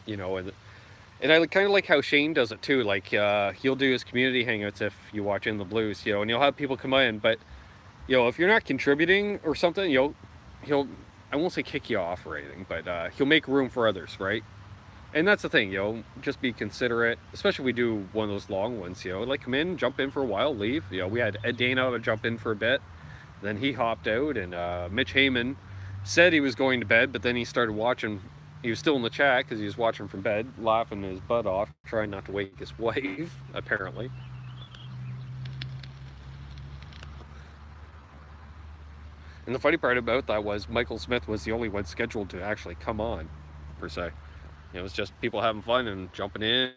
you know. And I kind of like how Shane does it too. Like he'll do his community hangouts if you watch In the Blues, you know, and you'll have people come in. But you know, if you're not contributing or something, you know, he'll, I won't say kick you off or anything, but he'll make room for others, right? And that's the thing, you know, just be considerate, especially if we do one of those long ones, you know, like come in, jump in for a while, leave. You know, we had Ed Dana to jump in for a bit, then he hopped out, and Mitch Heyman said he was going to bed, but then he started watching. He was still in the chat because he was watching from bed, laughing his butt off, trying not to wake his wife, apparently. And the funny part about that was Michael Smith was the only one scheduled to actually come on, per se. You know, it was just people having fun and jumping in.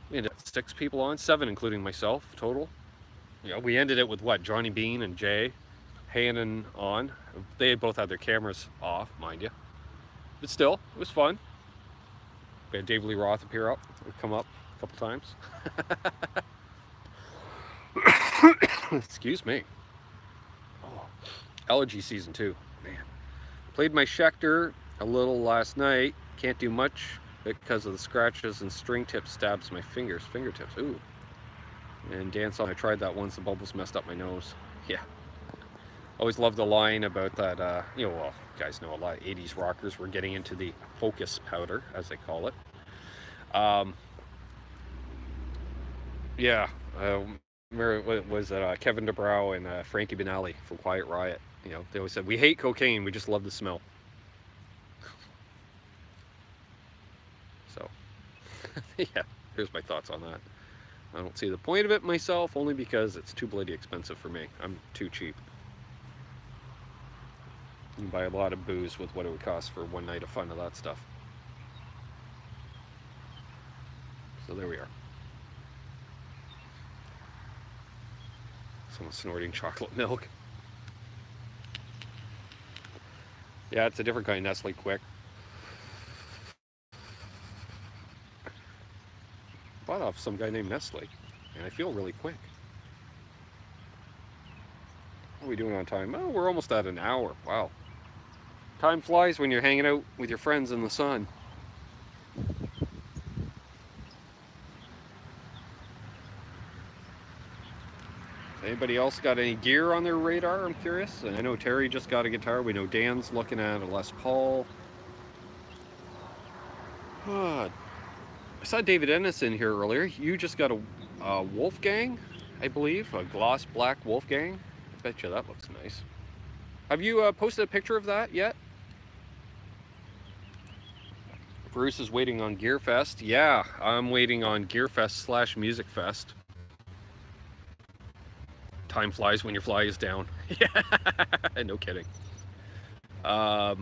We had 6 people on, 7 including myself, total. You know, we ended it with what, Johnny Beane and Jay Hannon on. They both had their cameras off, mind you. But still, it was fun. We had Dave Lee Roth appear up, come up a couple times. Excuse me. Oh, allergy season 2, man. Played my Schecter a little last night. Can't do much because of the scratches and string tip stabs my fingertips. Ooh. And dance on, I tried that once, the bubbles messed up my nose. Yeah. Always loved the line about that, you know, well, you guys know a lot of 80s rockers were getting into the focus powder, as they call it. Yeah, remember, was it Kevin DeBrow and Frankie Benali from Quiet Riot? You know, they always said, we hate cocaine, we just love the smell. So, yeah, here's my thoughts on that. I don't see the point of it myself, only because it's too bloody expensive for me. I'm too cheap. You can buy a lot of booze with what it would cost for one night of fun of that stuff. So there we are. Someone snorting chocolate milk. Yeah, it's a different kind of Nestle Quick. Bought off some guy named Nestle, and I feel really quick. What are we doing on time? Oh, we're almost at an hour. Wow. Time flies when you're hanging out with your friends in the sun. Anybody else got any gear on their radar? I'm curious. And I know Terry just got a guitar. We know Dan's looking at a Les Paul. I saw David Andersen here earlier. You just got a Wolfgang, I believe, a gloss black Wolfgang. I bet you that looks nice. Have you posted a picture of that yet? Bruce is waiting on Gear Fest. Yeah, I'm waiting on Gear Fest / Music Fest. Time flies when your fly is down. Yeah, no kidding. Yeah,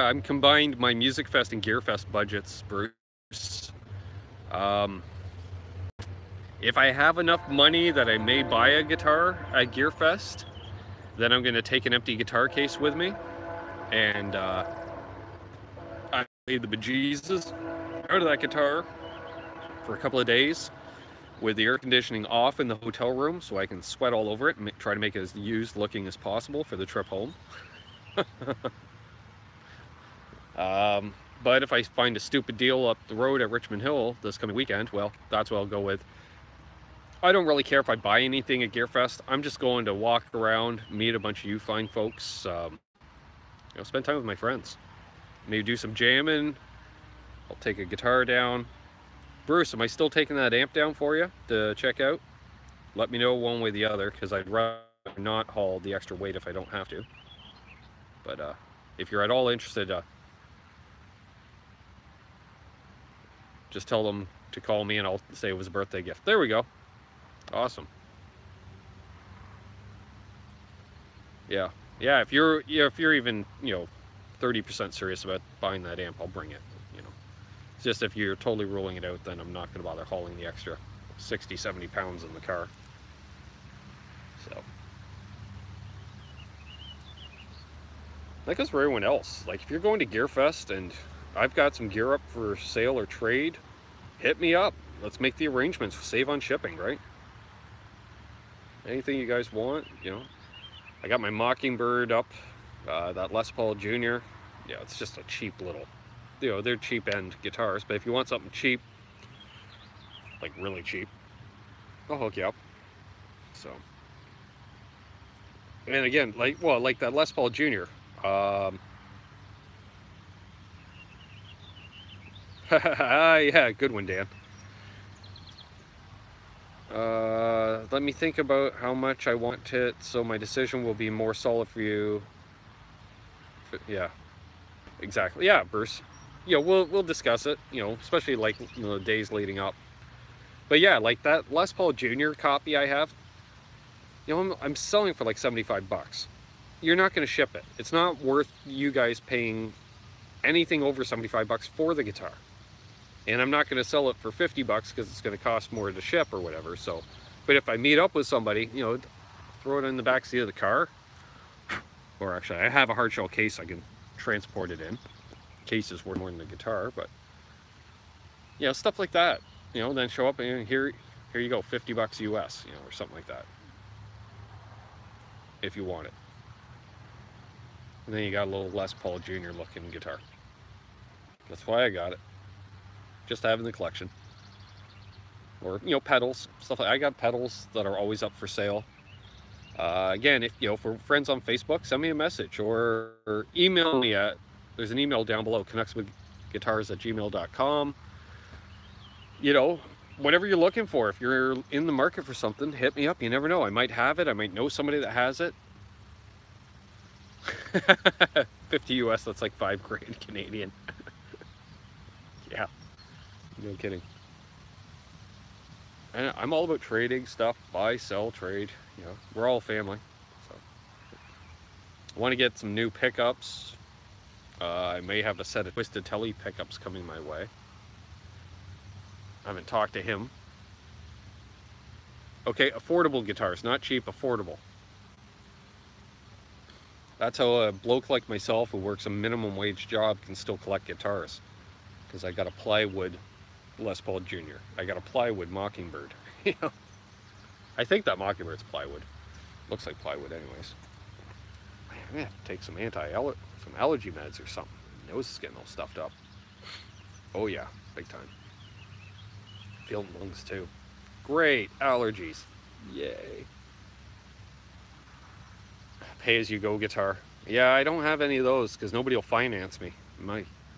I'm combined my Music Fest and Gear Fest budgets, Bruce. If I have enough money that I may buy a guitar at Gear Fest, then I'm going to take an empty guitar case with me, and I play the bejesus out of that guitar for a couple of days with the air conditioning off in the hotel room so I can sweat all over it and try to make it as used looking as possible for the trip home. But if I find a stupid deal up the road at Richmond Hill this coming weekend, well, that's what I'll go with. I don't really care if I buy anything at GearFest. I'm just going to walk around, meet a bunch of you fine folks, you know, spend time with my friends. Maybe do some jamming. I'll take a guitar down. Bruce, am I still taking that amp down for you to check out? Let me know one way or the other, because I'd rather not haul the extra weight if I don't have to. But if you're at all interested, Just tell them to call me and I'll say it was a birthday gift. There we go. Awesome. Yeah. Yeah, if you're even, 30% serious about buying that amp, I'll bring it, It's just if you're totally ruling it out, then I'm not going to bother hauling the extra 60, 70 pounds in the car. So. That goes for everyone else. Like, if you're going to GearFest and I've got some gear up for sale or trade, hit me up. Let's make the arrangements. Save on shipping, right? Anything you guys want, I got my Mockingbird up, that Les Paul Jr. Yeah, it's just a cheap little, they're cheap end guitars, but if you want something cheap, like really cheap, I'll hook you up. So, and again, like that Les Paul Jr. Yeah, good one, Dan. Let me think about how much I want it, so my decision will be more solid for you. Yeah, exactly. Yeah, Bruce. We'll discuss it. Especially like the days leading up. But yeah, like that Les Paul Jr. copy I have. I'm selling for like 75 bucks. You're not going to ship it. It's not worth you guys paying anything over 75 bucks for the guitar. And I'm not going to sell it for 50 bucks because it's going to cost more to ship or whatever. So, but if I meet up with somebody, throw it in the back seat of the car. Or actually, I have a hard shell case I can transport it in. Case is worth more than the guitar, but stuff like that. Then show up and here you go, 50 bucks US, or something like that. If you want it. And then you got a little Les Paul Jr. looking guitar. That's why I got it. Just having the collection. Or, pedals, stuff like that. I got pedals that are always up for sale. Again, if, for friends on Facebook, send me a message or email me at, there's an email down below, connectswithguitars@gmail.com. Whatever you're looking for. If you're in the market for something, hit me up. You never know. I might have it. I might know somebody that has it. 50 US, that's like 5 grand Canadian. Yeah, no kidding. And I'm all about trading stuff, buy, sell, trade. We're all family. So I want to get some new pickups. I may have a set of Twisted Telly pickups coming my way. I haven't talked to him. Okay, affordable guitars, not cheap, affordable. That's how a bloke like myself who works a minimum wage job can still collect guitars. Because I got a plywood Les Paul Jr. I got a plywood Mockingbird. I think that Mockingbird's plywood. Looks like plywood anyways. Man, I'm gonna have to take some allergy meds or something. My nose is getting all stuffed up. Oh yeah, big time. Feeling lungs too. Great, allergies. Yay. Pay-as-you-go guitar. Yeah, I don't have any of those because nobody will finance me.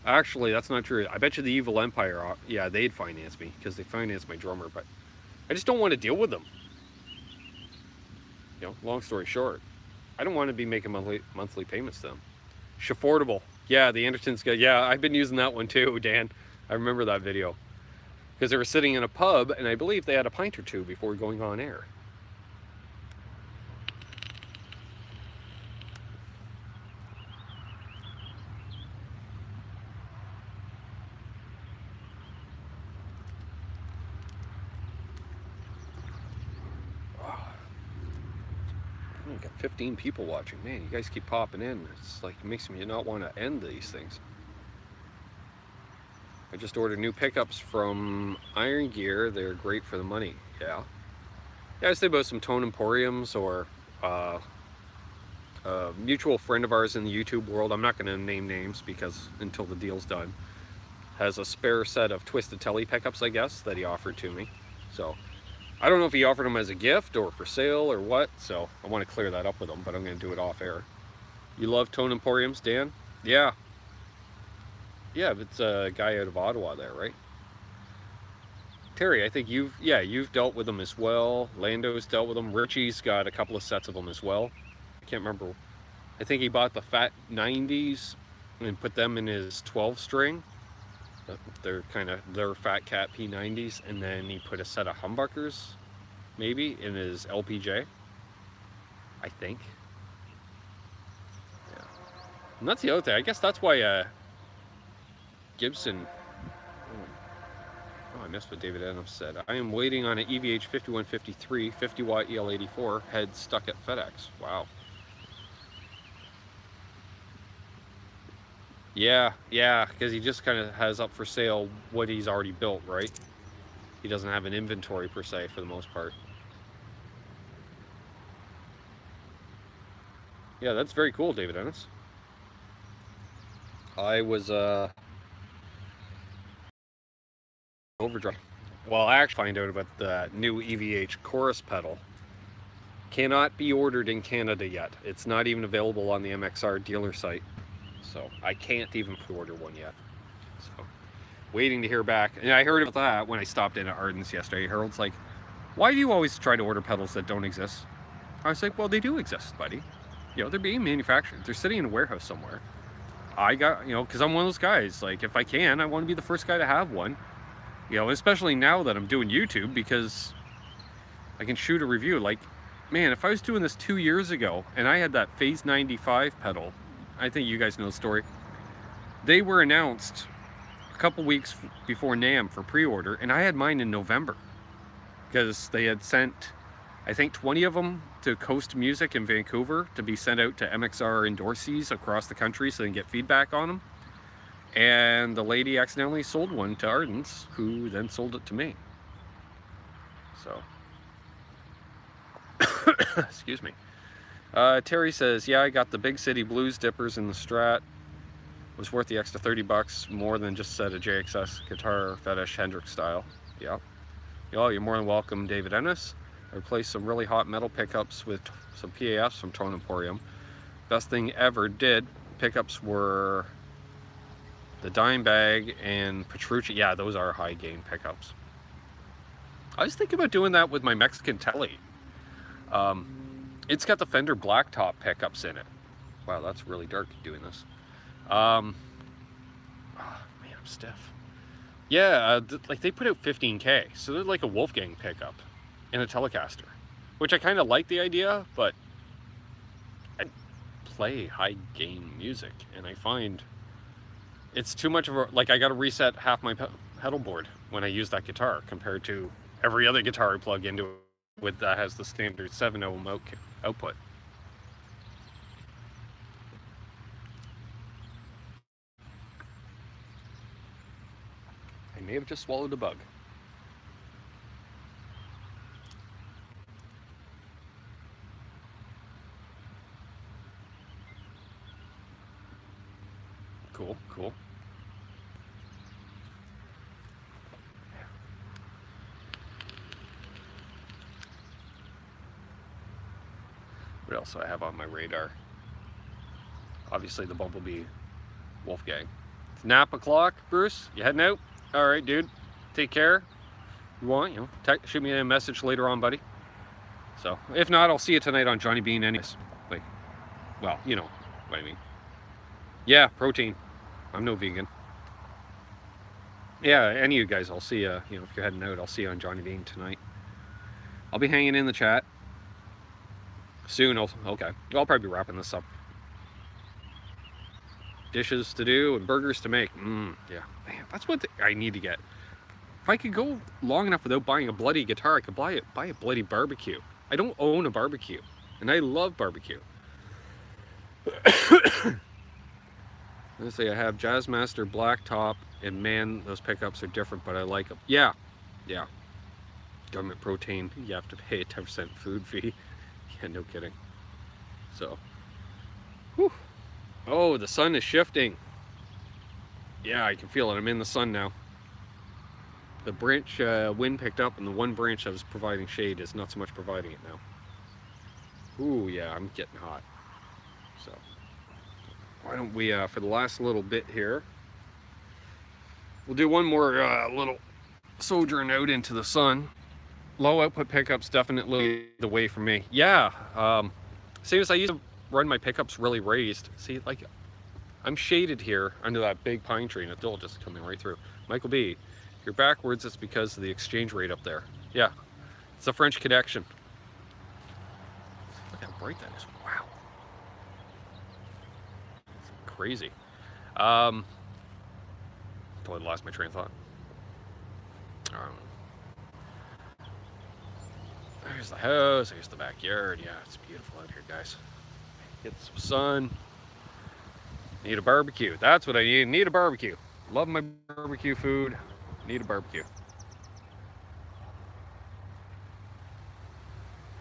Actually, that's not true. I bet you the Evil Empire, yeah, they'd finance me because they finance my drummer, but I just don't want to deal with them. Long story short, I don't want to be making monthly payments to them. Shaffordable. Yeah, the Andersen's good. Yeah, I've been using that one too, Dan. I remember that video. Because they were sitting in a pub, and I believe they had a pint or two before going on air. I got 15 people watching. Man, you guys keep popping in. It's like, it makes me not want to end these things. I just ordered new pickups from Iron Gear. They're great for the money. Yeah. Yeah, I was thinking about some Tone Emporiums or a mutual friend of ours in the YouTube world. I'm not going to name names because until the deal's done. Has a spare set of Twisted Telly pickups, I guess, that he offered to me. So I don't know if he offered them as a gift or for sale or what. So I want to clear that up with him, but I'm going to do it off air. You love Tone Emporiums, Dan? Yeah. Yeah, it's a guy out of Ottawa there, right? Terry, I think you've dealt with them as well. Lando's dealt with them. Richie's got a couple of sets of them as well. I can't remember. I think he bought the Fat 90s and put them in his 12 string. They're kind of, they're Fat Cat P90s, and then he put a set of humbuckers, maybe, in his LPJ, I think. Yeah. And that's the other thing. I guess that's why Gibson... Oh, I missed what David Adams said. I am waiting on an EVH 5153 50-watt EL84 head stuck at FedEx. Wow. Yeah, because he just kind of has up for sale what he's already built, right? He doesn't have an inventory per se for the most part. Yeah, that's very cool, David Ennis. I was overdrive. Well, I actually find out about the new EVH chorus pedal. Cannot be ordered in Canada yet. It's not even available on the MXR dealer site. So I can't even pre-order one yet. So waiting to hear back. And I heard about that when I stopped in at Arden's yesterday. Harold's like, why do you always try to order pedals that don't exist? I was like, well, they do exist, buddy. You know, they're being manufactured. They're sitting in a warehouse somewhere. I got, you know, because I'm one of those guys, like, if I can, I want to be the first guy to have one. You know, especially now that I'm doing YouTube, because I can shoot a review. Like, man, if I was doing this 2 years ago and I had that Phase 95 pedal, I think you guys know the story. They were announced a couple weeks before NAMM for pre-order, and I had mine in November because they had sent, I think, 20 of them to Coast Music in Vancouver to be sent out to MXR endorsees across the country so they can get feedback on them. And the lady accidentally sold one to Arden's, who then sold it to me. So, excuse me. Terry says, yeah, I got the Big City Blues dippers in the Strat. Was worth the extra 30 bucks, more than just a set of JXS guitar fetish Hendrix style. Yeah. Oh, you're more than welcome, David Ennis. I replaced some really hot metal pickups with some PAFs from Tone Emporium. Best thing ever did. Pickups were the Dime Bag and Petrucci. Yeah, those are high gain pickups. I was thinking about doing that with my Mexican Telly. It's got the Fender Blacktop pickups in it. Wow, that's really dark doing this. Oh, man, I'm stiff. Yeah, like they put out 15K, so they're like a Wolfgang pickup in a Telecaster, which I kind of like the idea, but I play high gain music, and I find it's too much of a, like, I got to reset half my pedal board when I use that guitar compared to every other guitar I plug into it with that has the standard 7 ohm output. I may have just swallowed a bug. Cool, cool. What else do I have on my radar? Obviously the Bumblebee Wolfgang. It's nap o'clock, Bruce. You heading out? All right, dude. Take care. You want, you know, shoot me a message later on, buddy. So, if not, I'll see you tonight on Johnny Beane anyways. Like, well, you know what I mean. Yeah, protein. I'm no vegan. Yeah, any of you guys, I'll see you, you know, if you're heading out, I'll see you on Johnny Beane tonight. I'll be hanging in the chat. Soon, okay. I'll probably be wrapping this up. Dishes to do and burgers to make. Yeah, man, that's what I need to get. If I could go long enough without buying a bloody guitar, I could buy a bloody barbecue. I don't own a barbecue, and I love barbecue. Let's say I have Jazzmaster Blacktop, and man, those pickups are different, but I like them. Yeah, yeah. Government protein, you have to pay a 10% food fee. Yeah, no kidding. So, whew. Oh, the sun is shifting. Yeah, I can feel it. I'm in the sun now. The branch wind picked up, and the one branch that was providing shade is not so much providing it now. Ooh, yeah, I'm getting hot. So, why don't we, for the last little bit here, we'll do one more little sojourn out into the sun. Low output pickups definitely the way for me. Yeah, same as I used to run my pickups really raised. See, like, I'm shaded here under that big pine tree, and it's still just coming right through. Michael B. You're backwards, it's because of the exchange rate up there. Yeah, it's a French connection. Look how bright that is. Wow. It's crazy. Totally lost my train of thought. There's the house, here's the backyard. Yeah, it's beautiful out here, guys. Get some sun. Need a barbecue. That's what I need. Need a barbecue. Love my barbecue food. Need a barbecue.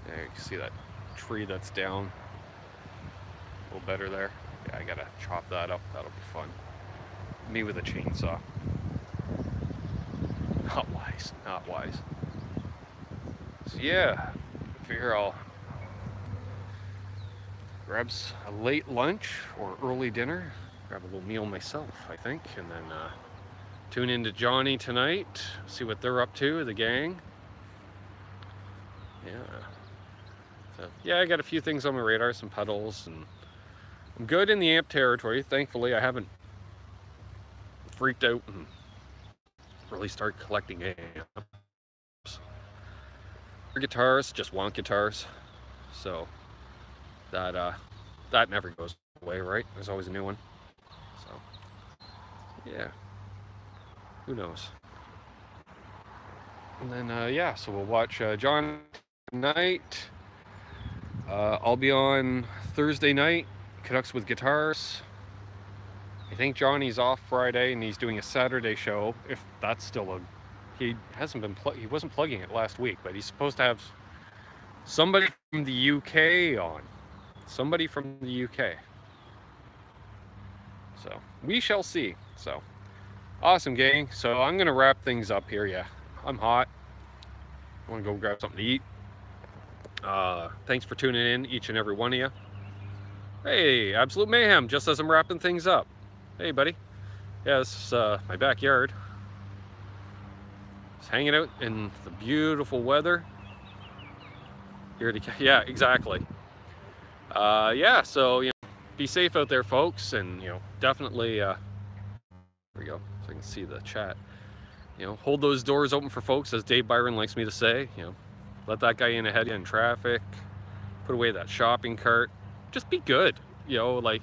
There, you can see that tree that's down. A little better there. Yeah, I gotta chop that up. That'll be fun. Me with a chainsaw. Not wise. Not wise. So yeah, I figure I'll grab a late lunch or early dinner. Grab a little meal myself, I think, and then tune into Johnny tonight. See what they're up to, the gang. Yeah. So yeah, I got a few things on my radar, some pedals, and I'm good in the amp territory. Thankfully, I haven't freaked out and really started collecting amps. Guitars, just want guitars, so that never goes away, right? There's always a new one. So yeah, who knows? And then yeah, so we'll watch John tonight. I'll be on Thursday night, Canucks with Guitars. I think Johnny's off Friday and he's doing a Saturday show, if that's still a... He wasn't plugging it last week, but he's supposed to have somebody from the UK on. Somebody from the UK. So we shall see. So awesome, gang. So I'm gonna wrap things up here. Yeah, I'm hot. I want to go grab something to eat. Thanks for tuning in, each and every one of you. Hey, Absolute Mayhem, just as I'm wrapping things up. Hey, buddy. Yeah, this is my backyard. Just hanging out in the beautiful weather. Here to, yeah, exactly. Yeah, so, you know, be safe out there, folks, and, you know, definitely, there we go, so I can see the chat. You know, hold those doors open for folks, as Dave Byron likes me to say. You know, let that guy in ahead in traffic, put away that shopping cart, just be good. You know, like,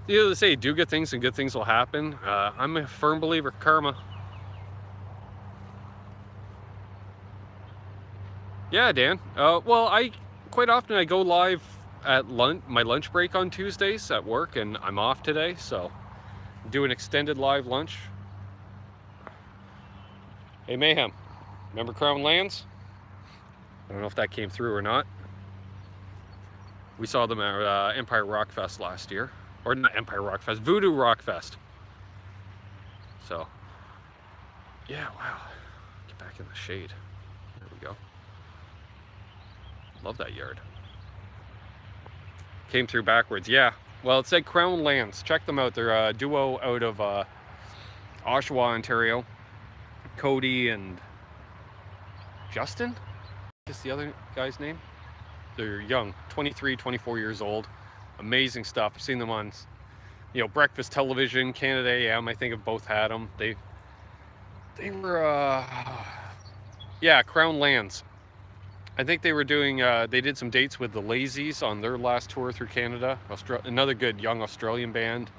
you know, they say, do good things and good things will happen. I'm a firm believer, karma. Yeah, Dan. Well, quite often I go live at my lunch break on Tuesdays at work, and I'm off today, so do an extended live lunch. Hey, Mayhem, remember Crown Lands? I don't know if that came through or not. We saw them at Empire Rock Fest last year. Or not Empire Rock Fest, Voodoo Rock Fest. So, yeah, wow. Get back in the shade. There we go. Love that yard. Came through backwards, yeah. Well, it said Crown Lands. Check them out. They're a duo out of Oshawa, Ontario. Cody and Justin? What's the other guy's name? They're young, 23, 24 years old. Amazing stuff. I've seen them on, you know, breakfast television, Canada AM. I think have both had them. They were, yeah, Crown Lands. I think they were doing, they did some dates with the Lazies on their last tour through Canada. Another good young Australian band.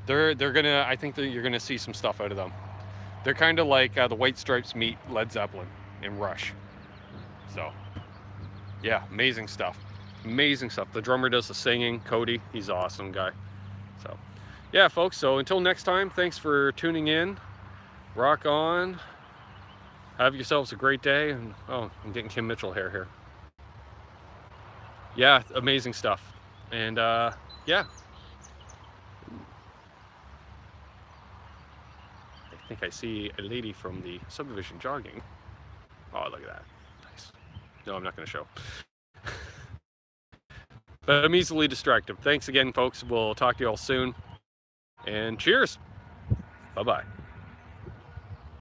They're gonna, I think that you're gonna see some stuff out of them. They're kind of like the White Stripes meet Led Zeppelin and Rush. So, yeah, amazing stuff. Amazing stuff. The drummer does the singing, Cody. He's an awesome guy. So, yeah, folks. So until next time, thanks for tuning in. Rock on. Have yourselves a great day. And oh, I'm getting Kim Mitchell hair here. Yeah, amazing stuff. And yeah. I think I see a lady from the subdivision jogging. Oh, look at that. Nice. No, I'm not going to show. But I'm easily distracted. Thanks again, folks. We'll talk to you all soon. And cheers. Bye-bye.